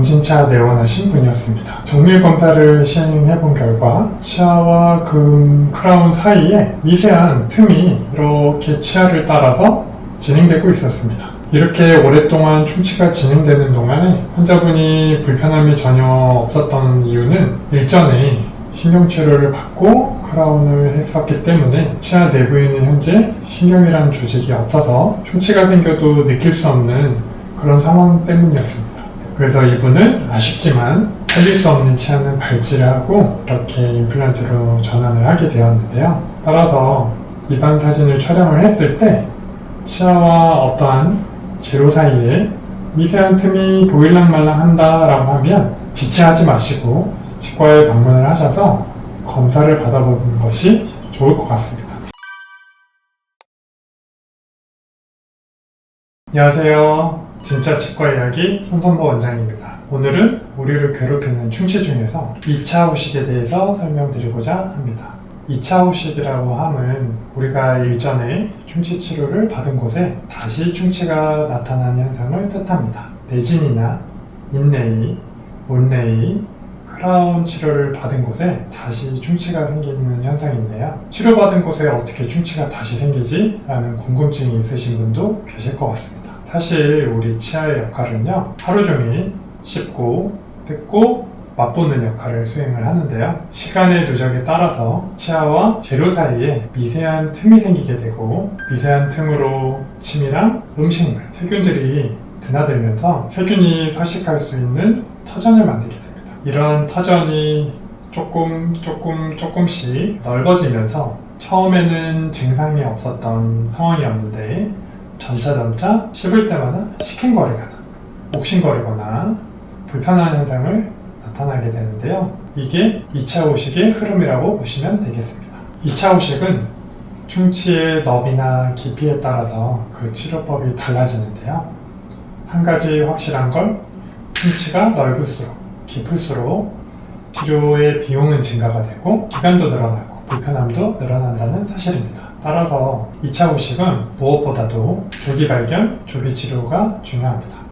검진차 내원하신 분이었습니다. 정밀 검사를 시행해본 결과 치아와 크라운 사이에 미세한 틈이 이렇게 치아를 따라서 진행되고 있었습니다. 이렇게 오랫동안 충치가 진행되는 동안에 환자분이 불편함이 전혀 없었던 이유는 일전에 신경치료를 받고 크라운을 했었기 때문에 치아 내부에는 현재 신경이라는 조직이 없어서 충치가 생겨도 느낄 수 없는 그런 상황 때문이었습니다. 그래서 이분은 아쉽지만 살릴 수 없는 치아는 발치를 하고 이렇게 임플란트로 전환을 하게 되었는데요. 따라서 입안 사진을 촬영을 했을 때 치아와 어떠한 재료 사이에 미세한 틈이 보일랑말랑 한다라고 하면 지체하지 마시고 치과에 방문을 하셔서 검사를 받아보는 것이 좋을 것 같습니다. 안녕하세요. 진짜 치과 이야기 손선보 원장입니다. 오늘은 우리를 괴롭히는 충치 중에서 2차 후식에 대해서 설명드리고자 합니다. 2차 후식이라고 함은 우리가 일전에 충치 치료를 받은 곳에 다시 충치가 나타나는 현상을 뜻합니다. 레진이나 인레이, 온레이, 크라운 치료를 받은 곳에 다시 충치가 생기는 현상인데요. 치료받은 곳에 어떻게 충치가 다시 생기지? 라는 궁금증이 있으신 분도 계실 것 같습니다. 사실 우리 치아의 역할은요, 하루 종일 씹고, 뜯고, 맛보는 역할을 수행을 하는데요. 시간의 누적에 따라서 치아와 재료 사이에 미세한 틈이 생기게 되고 미세한 틈으로 침이랑 음식물, 세균들이 드나들면서 세균이 서식할 수 있는 터전을 만들게 됩니다. 이러한 터전이 조금씩 넓어지면서 처음에는 증상이 없었던 상황이었는데 점차 씹을 때마다 시큰거리거나 옥신거리거나 불편한 현상을 나타나게 되는데요. 이게 2차 후식의 흐름이라고 보시면 되겠습니다. 2차 후식은 충치의 너비나 깊이에 따라서 그 치료법이 달라지는데요. 한 가지 확실한 건 충치가 넓을수록 깊을수록 치료의 비용은 증가가 되고 기간도 늘어나고 불편함도 늘어난다는 사실입니다. 따라서 2차 후식은 무엇보다도 조기 발견, 조기 치료가 중요합니다.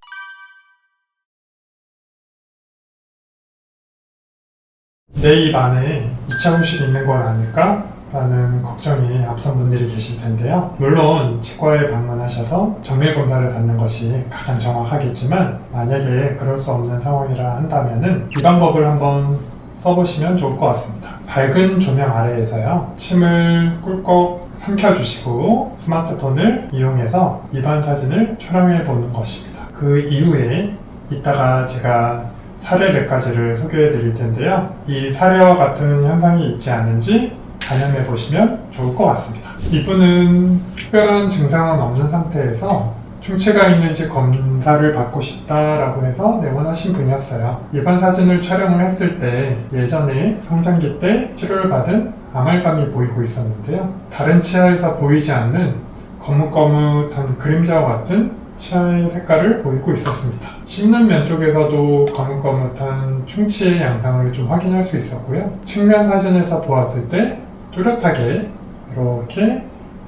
내 입 안에 2차 후식이 있는 건 아닐까? 라는 걱정이 앞선 분들이 계실 텐데요. 물론 치과에 방문하셔서 정밀 검사를 받는 것이 가장 정확하겠지만 만약에 그럴 수 없는 상황이라 한다면은 이 방법을 한번 써보시면 좋을 것 같습니다. 밝은 조명 아래에서요, 침을 꿀꺽 삼켜주시고 스마트폰을 이용해서 입안 사진을 촬영해 보는 것입니다. 그 이후에 이따가 제가 사례 몇 가지를 소개해 드릴 텐데요. 이 사례와 같은 현상이 있지 않은지 반영해 보시면 좋을 것 같습니다. 이분은 특별한 증상은 없는 상태에서 충치가 있는지 검사를 받고 싶다라고 해서 내원하신 분이었어요. 입안 사진을 촬영을 했을 때 예전에 성장기 때 치료를 받은 아말감이 보이고 있었는데요. 다른 치아에서 보이지 않는 거뭇거뭇한 그림자와 같은 치아의 색깔을 보이고 있었습니다. 씹는 면 쪽에서도 거뭇거뭇한 충치의 양상을 좀 확인할 수 있었고요. 측면 사진에서 보았을 때 뚜렷하게 이렇게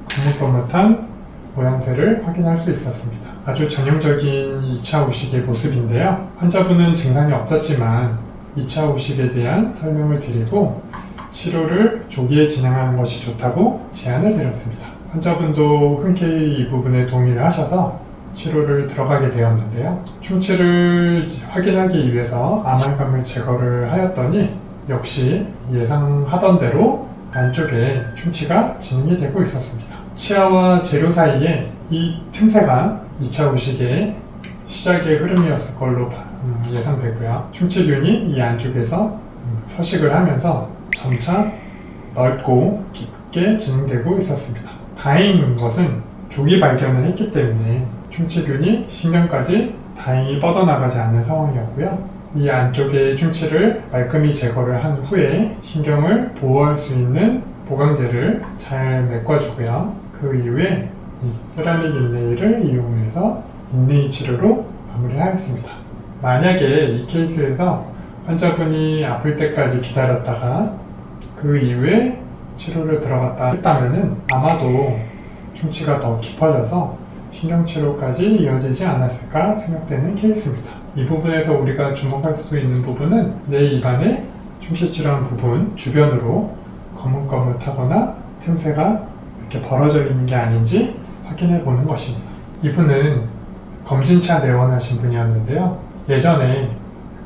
거뭇거뭇한 모양새를 확인할 수 있었습니다. 아주 전형적인 2차 후식의 모습인데요. 환자분은 증상이 없었지만 2차 후식에 대한 설명을 드리고 치료를 조기에 진행하는 것이 좋다고 제안을 드렸습니다. 환자분도 흔쾌히 이 부분에 동의를 하셔서 치료를 들어가게 되었는데요. 충치를 확인하기 위해서 아말감을 제거를 하였더니 역시 예상하던 대로 안쪽에 충치가 진행이 되고 있었습니다. 치아와 재료 사이에 이 틈새가 2차 후식의 시작의 흐름이었을 걸로 예상되고요. 충치균이 이 안쪽에서 서식을 하면서 점차 넓고 깊게 진행되고 있었습니다. 다행인 것은 조기 발견을 했기 때문에 충치균이 신경까지 다행히 뻗어나가지 않는 상황이었고요. 이 안쪽의 충치를 말끔히 제거를 한 후에 신경을 보호할 수 있는 보강제를 잘 메꿔주고요. 그 이후에 이 세라믹 인레이를 이용해서 인레이 치료로 마무리하겠습니다. 만약에 이 케이스에서 환자분이 아플 때까지 기다렸다가 그 이후에 치료를 들어갔다 했다면은 아마도 충치가 더 깊어져서 신경치료까지 이어지지 않았을까 생각되는 케이스입니다. 이 부분에서 우리가 주목할 수 있는 부분은 내 입안의 충치질환 부분 주변으로 거뭇거뭇하거나 틈새가 이렇게 벌어져 있는 게 아닌지 확인해 보는 것입니다. 이분은 검진차 내원하신 분이었는데요. 예전에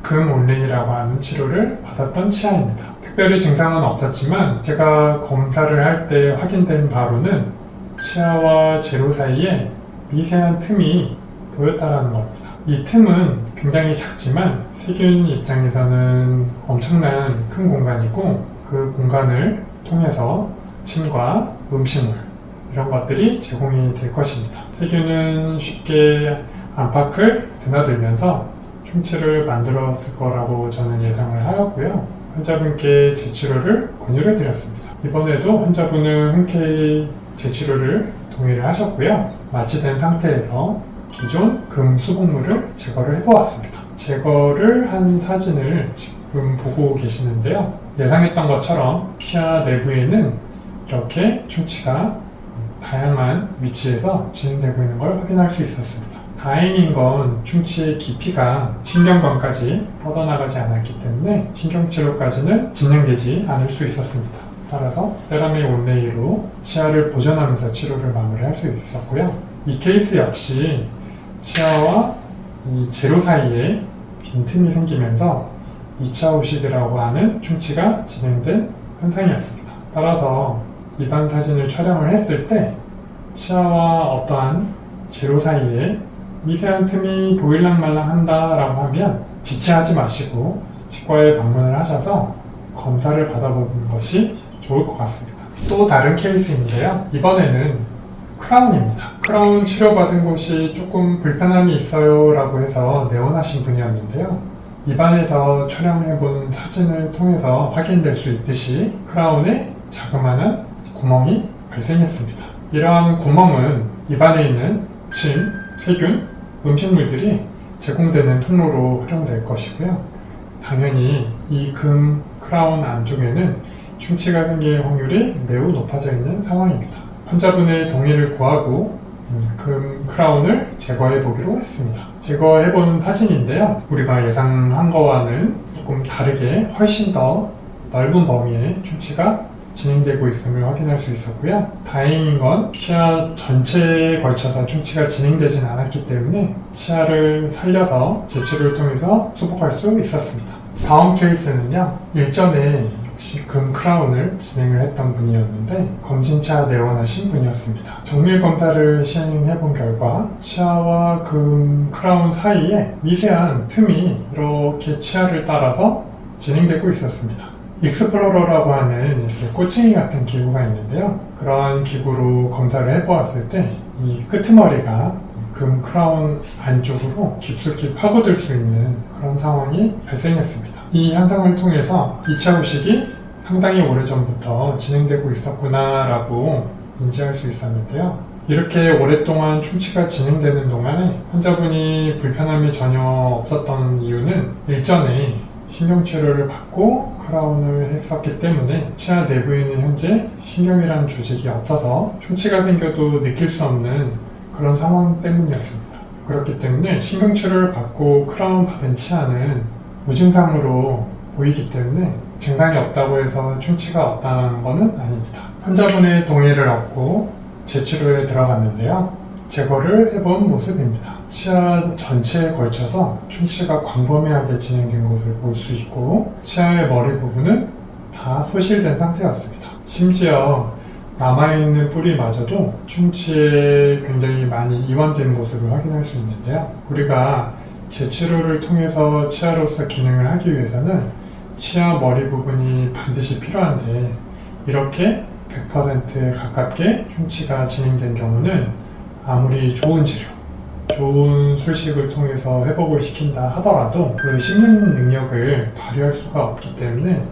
금 올링이라고 하는 치료를 받았던 치아입니다. 특별히 증상은 없었지만 제가 검사를 할 때 확인된 바로는 치아와 제로 사이에 미세한 틈이 보였다는 겁니다. 이 틈은 굉장히 작지만 세균 입장에서는 엄청난 큰 공간이고 그 공간을 통해서 침과 음식물 이런 것들이 제공이 될 것입니다. 세균은 쉽게 안팎을 드나들면서 충치를 만들었을 거라고 저는 예상을 하였고요. 환자분께 재치료를 권유를 드렸습니다. 이번에도 환자분은 흔쾌히 재치료를 동의를 하셨고요. 마취된 상태에서 기존 금 수복물을 제거를 해보았습니다. 제거를 한 사진을 지금 보고 계시는데요. 예상했던 것처럼 치아 내부에는 이렇게 충치가 다양한 위치에서 진행되고 있는 걸 확인할 수 있었습니다. 다행인 건 충치의 깊이가 신경관까지 뻗어나가지 않았기 때문에 신경치료까지는 진행되지 않을 수 있었습니다. 따라서 세라믹 온레이로 치아를 보존하면서 치료를 마무리할 수 있었고요. 이 케이스 역시 치아와 이 제로 사이에 빈틈이 생기면서 2차 후식이라고 하는 충치가 진행된 현상이었습니다. 따라서 입안 사진을 촬영을 했을 때 치아와 어떠한 제로 사이에 미세한 틈이 보일랑말랑 한다라고 하면 지체하지 마시고 치과에 방문을 하셔서 검사를 받아보는 것이 좋을 것 같습니다. 또 다른 케이스인데요. 이번에는 크라운입니다. 크라운 치료받은 곳이 조금 불편함이 있어요 라고 해서 내원하신 분이었는데요. 입안에서 촬영해본 사진을 통해서 확인될 수 있듯이 크라운에 자그마한 구멍이 발생했습니다. 이러한 구멍은 입안에 있는 침, 세균, 음식물들이 제공되는 통로로 활용될 것이고요. 당연히 이 금 크라운 안쪽에는 충치가 생길 확률이 매우 높아져 있는 상황입니다. 환자분의 동의를 구하고 금 크라운을 제거해 보기로 했습니다. 제거해 본 사진인데요. 우리가 예상한 거와는 조금 다르게 훨씬 더 넓은 범위의 충치가 진행되고 있음을 확인할 수 있었고요. 다행인 건 치아 전체에 걸쳐서 충치가 진행되진 않았기 때문에 치아를 살려서 재치료를 통해서 수복할 수 있었습니다. 다음 케이스는요. 일전에 역시 금 크라운을 진행을 했던 분이었는데 검진차 내원하신 분이었습니다. 정밀 검사를 시행해 본 결과 치아와 금 크라운 사이에 미세한 틈이 이렇게 치아를 따라서 진행되고 있었습니다. 익스플로러라고 하는 이렇게 꼬챙이 같은 기구가 있는데요. 그러한 기구로 검사를 해보았을 때 이 끄트머리가 금 크라운 안쪽으로 깊숙이 파고들 수 있는 그런 상황이 발생했습니다. 이 현상을 통해서 2차 후식이 상당히 오래전부터 진행되고 있었구나 라고 인지할 수 있었는데요. 이렇게 오랫동안 충치가 진행되는 동안에 환자분이 불편함이 전혀 없었던 이유는 일전에 신경치료를 받고 크라운을 했었기 때문에 치아 내부에는 현재 신경이라는 조직이 없어서 충치가 생겨도 느낄 수 없는 그런 상황 때문이었습니다. 그렇기 때문에 신경치료를 받고 크라운 받은 치아는 무증상으로 보이기 때문에 증상이 없다고 해서 충치가 없다는 것은 아닙니다. 환자분의 동의를 얻고 재치료에 들어갔는데요. 제거를 해본 모습입니다. 치아 전체에 걸쳐서 충치가 광범위하게 진행된 것을 볼 수 있고 치아의 머리 부분은 다 소실된 상태였습니다. 심지어 남아있는 뿌리마저도 충치에 굉장히 많이 이완된 모습을 확인할 수 있는데요. 우리가 재치료를 통해서 치아로서 기능을 하기 위해서는 치아 머리 부분이 반드시 필요한데 이렇게 100%에 가깝게 충치가 진행된 경우는 아무리 좋은 치료, 좋은 술식을 통해서 회복을 시킨다 하더라도 그 씹는 능력을 발휘할 수가 없기 때문에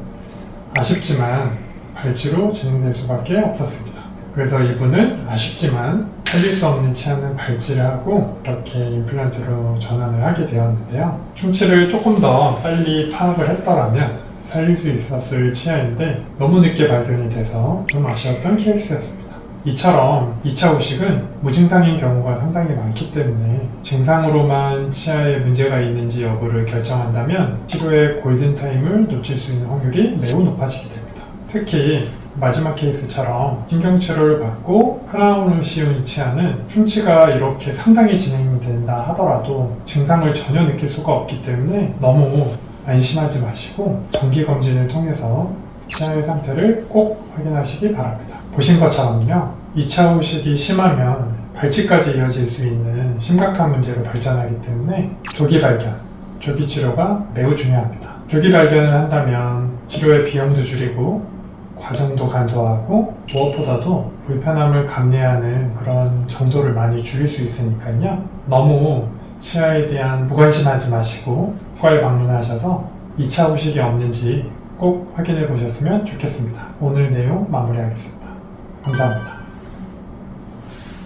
아쉽지만 발치로 진행될 수밖에 없었습니다. 그래서 이분은 아쉽지만 살릴 수 없는 치아는 발치를 하고 이렇게 임플란트로 전환을 하게 되었는데요. 충치를 조금 더 빨리 파악을 했더라면 살릴 수 있었을 치아인데 너무 늦게 발견이 돼서 좀 아쉬웠던 케이스였습니다. 이처럼 2차 후식은 무증상인 경우가 상당히 많기 때문에 증상으로만 치아에 문제가 있는지 여부를 결정한다면 치료의 골든타임을 놓칠 수 있는 확률이 매우 높아지게 됩니다. 특히 마지막 케이스처럼 신경치료를 받고 크라운을 씌운 치아는 충치가 이렇게 상당히 진행된다 하더라도 증상을 전혀 느낄 수가 없기 때문에 너무 안심하지 마시고 정기검진을 통해서 치아의 상태를 꼭 확인하시기 바랍니다. 보신 것처럼요, 2차 후식이 심하면 발치까지 이어질 수 있는 심각한 문제로 발전하기 때문에 조기 발견, 조기 치료가 매우 중요합니다. 조기 발견을 한다면 치료의 비용도 줄이고 과정도 간소하고 무엇보다도 불편함을 감내하는 그런 정도를 많이 줄일 수 있으니까요. 너무 치아에 대한 무관심하지 마시고 치과에 방문하셔서 2차 후식이 없는지 꼭 확인해 보셨으면 좋겠습니다. 오늘 내용 마무리하겠습니다. 감사합니다.